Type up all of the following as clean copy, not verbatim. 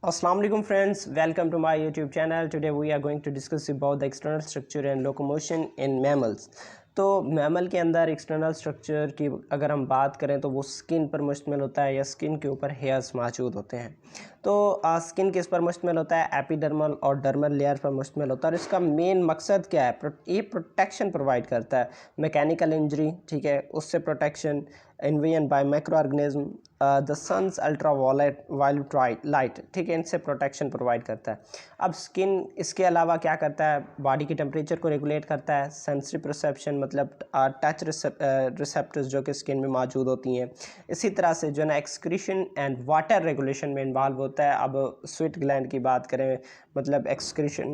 Assalamu alaikum friends, welcome to my YouTube channel. Today we are going to discuss about the external structure and locomotion in mammals. तो mammal के अंदर external structure की अगर हम बात करें तो वो स्किन पर मुश्तमिल होता है या स्किन के ऊपर हेयर्स मौजूद होते हैं। तो स्किन किस पर मुश्तमिल होता है? एपिडर्मल और डर्मल लेयर पर मुश्तमिल होता है और इसका मेन मकसद क्या है? ये प्रोटेक्शन प्रोवाइड करता है, मैकेनिकल इंजरी, ठीक है, उससे protection, invasion by micro organism, the sun's ultra violet light, ठीक है, इनसे प्रोटेक्शन प्रोवाइड करता है। अब स्किन इसके अलावा क्या करता है? बॉडी की टेम्परेचर को रेगुलेट करता है, सेंसरी परसेप्शन मतलब टच रिसेप्टर्स जो कि स्किन में मौजूद होती हैं। इसी तरह से जो है ना एक्सक्रीशन एंड वाटर रेगुलेशन में इन्वॉल्व होता है। अब स्वेट ग्लैंड की बात करें, मतलब एक्सक्रीशन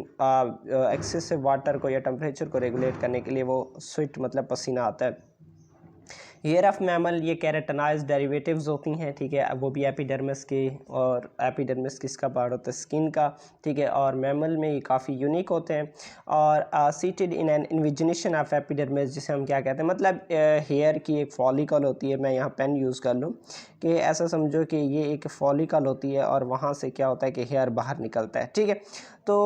एक्सेसिव वाटर को या टेम्परेचर को रेगुलेट करने के लिए वो स्वेट मतलब पसीना आता है। हेयर ऑफ मैमल ये कैरेटनाइज डेरिवेटिव्स होती हैं, ठीक है, वो भी एपिडर्मिस की, और एपिडर्मिस किसका पार्ट होता है? स्किन का, ठीक है, और मैमल में ये काफ़ी यूनिक होते हैं। और seated in an invagination of epidermis, जिसे हम क्या कहते हैं, मतलब हेयर की एक फॉलिकल होती है। मैं यहाँ पेन यूज़ कर लूँ कि ऐसा समझो कि ये एक फॉलिकल होती है और वहाँ से क्या होता है कि हेयर बाहर निकलता है, ठीक है। तो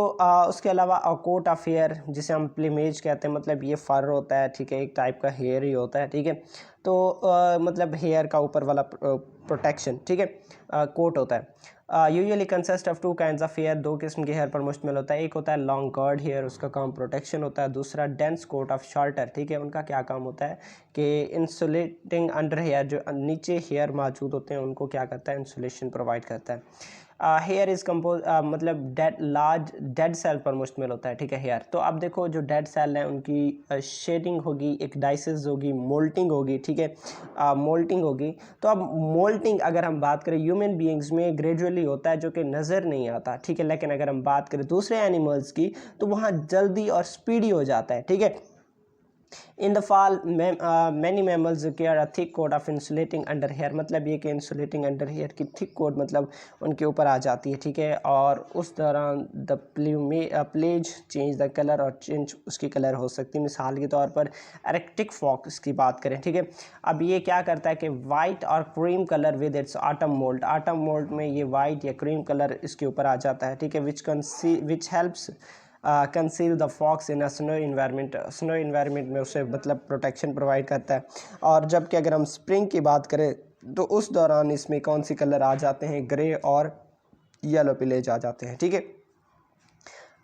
उसके अलावा कोट ऑफ हेयर जिसे हम प्लीमेज कहते हैं, मतलब ये फर होता है, ठीक है, एक टाइप का हेयर ही होता है, ठीक है। तो मतलब हेयर का ऊपर वाला प्रोटेक्शन, ठीक है, कोट होता है। Usually consist of two kinds of hair, दो किस्म के हेयर पर मुश्तमिल होता है। एक होता है लॉन्ग कर्ड हेयर, उसका काम प्रोटेक्शन होता है। दूसरा डेंस कोट ऑफ शॉर्टर, ठीक है, उनका क्या काम होता है कि इंसुलेटिंग अंडर हेयर, जो नीचे हेयर मौजूद होते हैं उनको क्या करता है? इंसुलेशन प्रोवाइड करता है। हेयर इज़ कम्पोज मतलब लार्ज डेड सेल पर मुश्तमिल होता है, ठीक है, हेयर। तो अब देखो जो डेड सेल हैं उनकी शेडिंग होगी, एक डाइसिस होगी, मोल्टिंग होगी, ठीक है, मोल्टिंग होगी। तो अब मोल्टिंग अगर हम बात करें ह्यूमन बीइंग्स में ग्रेजुअली होता है, जो कि नज़र नहीं आता, ठीक है, लेकिन अगर हम बात करें दूसरे एनिमल्स की तो वहाँ जल्दी और स्पीडी हो जाता है, ठीक है। In the fall many mammals require a thick coat of insulating under hair, मतलब ये कि इंसुलेटिंग अंडर हेयर की थिक कोट मतलब उनके ऊपर आ जाती है, ठीक है। और उस दौरान the pelage change the colour, और चेंज उसकी कलर हो सकती है। मिसाल के तौर पर एरेक्टिक फॉक्स की बात करें, ठीक है। अब ये क्या करता है कि वाइट और cream colour with its autumn moult में ये वाइट या क्रीम कलर इसके ऊपर आ जाता है, ठीक है, which helps conceal the fox in snow environment में उसे मतलब प्रोटेक्शन प्रोवाइड करता है। और जबकि अगर हम स्प्रिंग की बात करें तो उस दौरान इसमें कौन सी कलर आ जाते हैं? ग्रे और येलो पिलेज आ जाते हैं, ठीक है।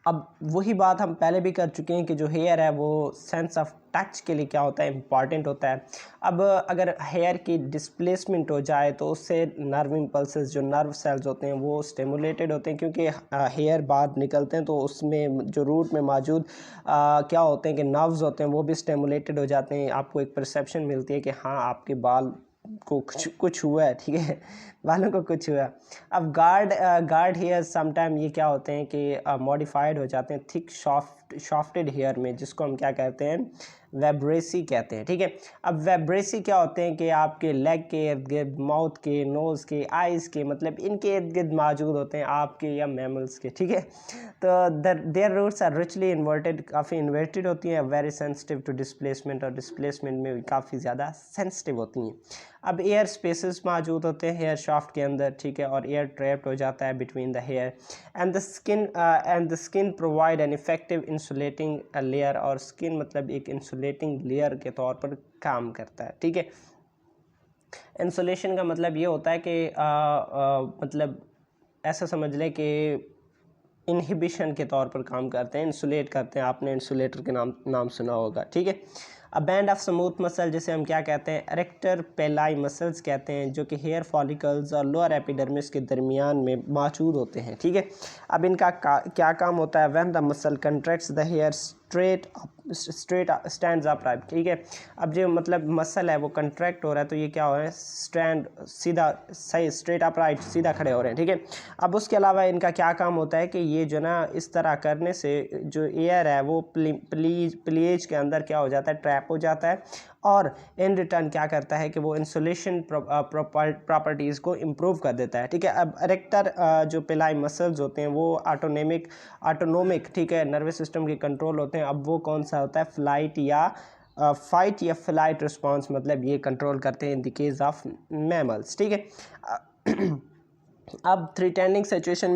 अब वही बात हम पहले भी कर चुके हैं कि जो हेयर है वो सेंस ऑफ टच के लिए क्या होता है? इंपॉर्टेंट होता है। अब अगर हेयर की डिस्प्लेसमेंट हो जाए तो उससे नर्व इम्पल्सेस, जो नर्व सेल्स होते हैं वो स्टिमुलेटेड होते हैं, क्योंकि हेयर बाहर निकलते हैं तो उसमें जो रूट में मौजूद क्या होते हैं कि नर्व्स होते हैं वो भी स्टिमुलेटेड हो जाते हैं। आपको एक परसेप्शन मिलती है कि हाँ आपके बाल को कुछ हुआ है, ठीक है, बालों को कुछ हुआ। अब गार्ड हेयर समटाइम ये क्या होते हैं कि मॉडिफाइड हो जाते हैं थिक सॉफ्टेड हेयर में, जिसको हम क्या कहते हैं? वेब्रेसी कहते हैं, ठीक है। अब वेब्रेसी क्या होते हैं कि आपके लेग के इर्द गिर्द, माउथ के, नोज़ के, आइज़ के, मतलब इनके इर्द गिर्द मौजूद होते हैं आपके या मैमल्स के, ठीक है। तो there roots are richly inverted, काफ़ी इन्वर्टेड होती हैं, वेरी सेंसिटिव टू डिस्प्लेसमेंट, और डिस्प्लेसमेंट में भी काफ़ी ज़्यादा सेंसिटिव होती हैं। अब एयर स्पेसेस मौजूद होते हैं हेयर शाफ्ट के अंदर, ठीक है, और एयर ट्रैप्ड हो जाता है between the hair and the skin provide an effective insulating layer, और स्किन मतलब एक इंसुलेटिंग लेयर के तौर पर काम करता है, ठीक है। इंसुलेशन का मतलब ये होता है कि मतलब ऐसा समझ लें कि इनहिबिशन के तौर पर काम करते हैं, इंसुलेट करते हैं। आपने इंसुलेटर के नाम सुना होगा, ठीक है। A band of smooth muscle, जिसे हम क्या कहते हैं? एरेक्टर पेलाई मसल्स कहते हैं, जो कि हेयर फॉलिकल्स और लोअर एपिडर्मिस के दरमियान में मौजूद होते हैं, ठीक है। अब इनका क्या काम होता है? When the muscle contracts the hair straight stands upright, ठीक है। अब जो मतलब मसल है वो कंट्रैक्ट हो रहा है तो ये क्या हो रहा है? स्टैंड सीधा सही स्ट्रेट अपराइट सीधा खड़े हो रहे हैं, ठीक है। अब उसके अलावा इनका क्या काम होता है कि ये जो ना इस तरह करने से जो एयर है वो प्लीज के अंदर क्या हो जाता है? ट्रैप हो जाता है, और इन रिटर्न क्या करता है कि वो इंसुलेशन प्रॉपर्टीज़ को इम्प्रूव कर देता है, ठीक है। अब एरेक्टर जो पिलाई मसल्स होते हैं वो ऑटोनोमिक, ठीक है, नर्वस सिस्टम के कंट्रोल होते हैं। अब वो कौन सा होता है? फाइट या फ्लाइट रिस्पॉन्स, मतलब ये कंट्रोल करते हैं in the case of mammals, ठीक है। अब थ्री टैनिंग सिचुएशन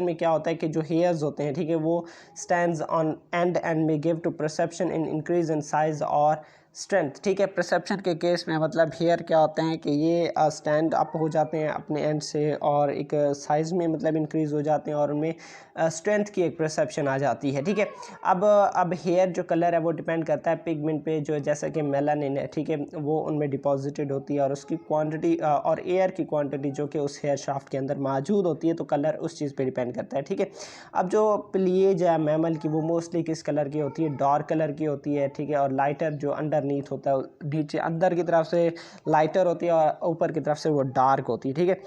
में क्या होता है कि जो हेयर्स होते हैं, ठीक है, वो स्टैंड्स ऑन एंड में give to perception in increase in size और स्ट्रेंथ, ठीक है। परसेप्शन के केस में मतलब हेयर क्या होते हैं कि ये स्टैंड अप हो जाते हैं अपने एंड से और एक साइज़ में मतलब इंक्रीज़ हो जाते हैं और उनमें स्ट्रेंथ की एक परसेप्शन आ जाती है, ठीक है। अब हेयर जो कलर है वो डिपेंड करता है पिगमेंट पे, जो जैसा कि मेलानिन है, ठीक है, वो उनमें डिपॉजिटेड होती है और उसकी क्वांटिटी और एयर की क्वांटिटी जो कि उस हेयर शाफ्ट के अंदर मौजूद होती है, तो कलर उस चीज़ पे डिपेंड करता है, ठीक है। अब जो प्लीज है मैमल की, वो मोस्टली किस कलर की होती है? डार्क कलर की होती है, ठीक है, और लाइटर जो अंडरनीथ होता है, नीचे अंदर की तरफ से लाइटर होती है और ऊपर की तरफ से वो डार्क होती है, ठीक है।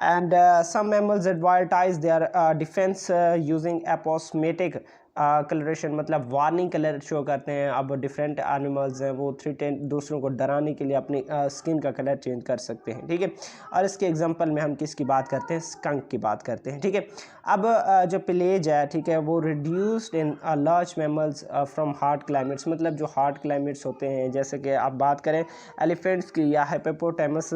And some mammals advertise their defence using aposematic coloration, मतलब वार्निंग कलर शो करते हैं। अब डिफरेंट एनिमल्स हैं वो दूसरों को डराने के लिए अपनी स्किन का कलर चेंज कर सकते हैं, ठीक है। और इसके एग्जांपल में हम किसकी बात करते हैं? स्कंक की बात करते हैं, ठीक है। अब जो प्लेज है, ठीक है, वो reduced in large mammals from hard climates, मतलब जो हार्ड क्लाइमेट्स होते हैं, जैसे कि आप बात करें एलिफेंट्स की या हिप्पोपोटामस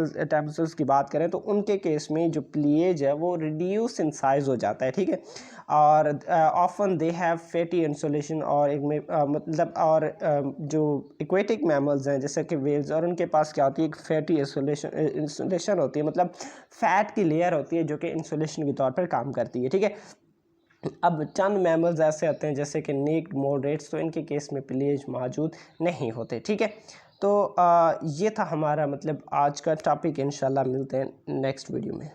की बात करें, तो उनके केस में जो प्लेज है वो रिड्यूस इन साइज हो जाता है, ठीक है। और often they have fatty insulation, और एक में मतलब और जो एक्वेटिक मैमल्स हैं जैसे कि वेल्स, और उनके पास क्या होती है? एक फैटी इंसुलेशन होती है, मतलब फैट की लेयर होती है जो कि इंसुलेशन के तौर पर काम करती है, ठीक है। अब चंद मैमल्स ऐसे आते हैं जैसे कि नेक्ड मोलरेट्स, तो इनके केस में प्लेज मौजूद नहीं होते, ठीक है। तो ये था हमारा मतलब आज का टॉपिक। इंशाल्लाह मिलते हैं नेक्स्ट वीडियो में।